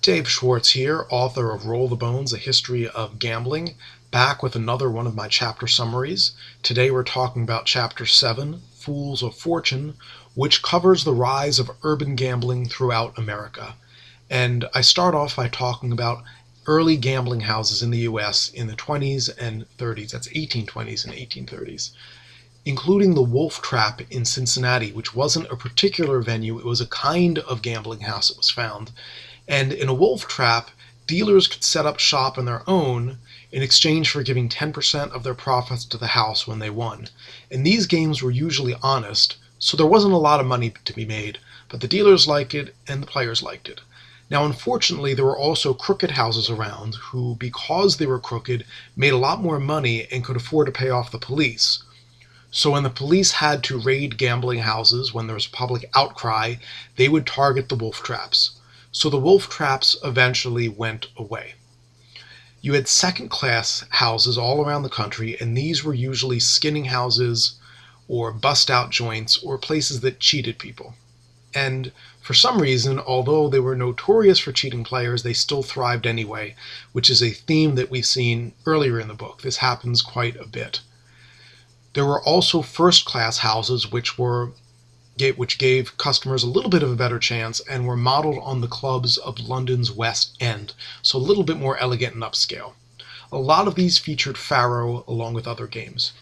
Dave Schwartz here, author of Roll the Bones, A History of Gambling, back with another one of my chapter summaries. Today we're talking about Chapter 7, Fools of Fortune, which covers the rise of urban gambling throughout America. And I start off by talking about early gambling houses in the U.S. in the 20s and 30s, that's 1820s and 1830s, including the Wolf Trap in Cincinnati, which wasn't a particular venue, it was a kind of gambling house that was found. And in a Wolf Trap, dealers could set up shop on their own in exchange for giving 10% of their profits to the house when they won. And these games were usually honest, so there wasn't a lot of money to be made, but the dealers liked it and the players liked it. Now, unfortunately, there were also crooked houses around who, because they were crooked, made a lot more money and could afford to pay off the police. So when the police had to raid gambling houses, when there was a public outcry, they would target the wolf traps. So the wolf traps eventually went away. You had second-class houses all around the country, and these were usually skinning houses or bust-out joints or places that cheated people. And for some reason, although they were notorious for cheating players, they still thrived anyway, which is a theme that we've seen earlier in the book. This happens quite a bit. There were also first-class houses which gave customers a little bit of a better chance and were modeled on the clubs of London's West End, so a little bit more elegant and upscale. A lot of these featured faro along with other games.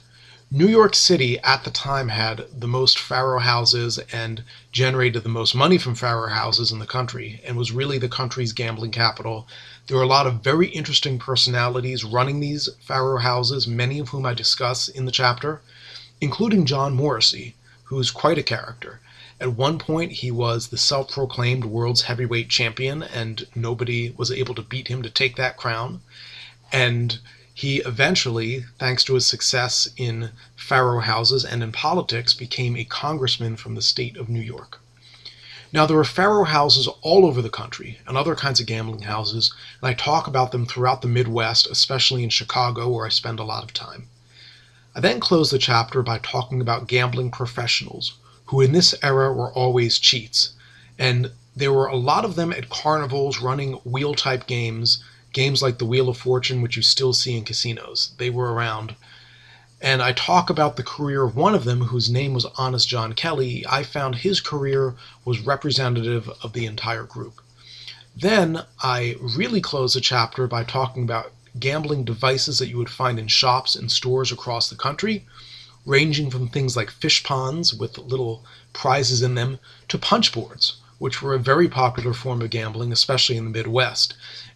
New York City at the time had the most faro houses and generated the most money from faro houses in the country and was really the country's gambling capital. There were a lot of very interesting personalities running these faro houses, many of whom I discuss in the chapter, including John Morrissey, who's quite a character. At one point, he was the self-proclaimed world's heavyweight champion, and nobody was able to beat him to take that crown. And he eventually, thanks to his success in faro houses and in politics, became a congressman from the state of New York. Now, there were faro houses all over the country and other kinds of gambling houses, and I talk about them throughout the Midwest, especially in Chicago, where I spend a lot of time. I then close the chapter by talking about gambling professionals, who in this era were always cheats. And there were a lot of them at carnivals running wheel-type games, games like the Wheel of Fortune, which you still see in casinos. They were around. And I talk about the career of one of them, whose name was Honest John Kelly. I found his career was representative of the entire group. Then I really close the chapter by talking about gambling devices that you would find in shops and stores across the country, ranging from things like fish ponds with little prizes in them to punch boards, which were a very popular form of gambling, especially in the Midwest.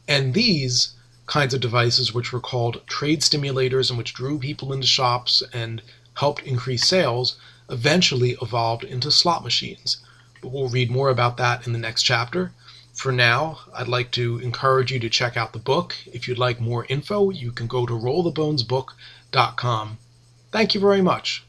And these kinds of devices, which were called trade stimulators and which drew people into shops and helped increase sales, eventually evolved into slot machines. But we'll read more about that in the next chapter. For now, I'd like to encourage you to check out the book. If you'd like more info, you can go to rollthebonesbook.com. Thank you very much.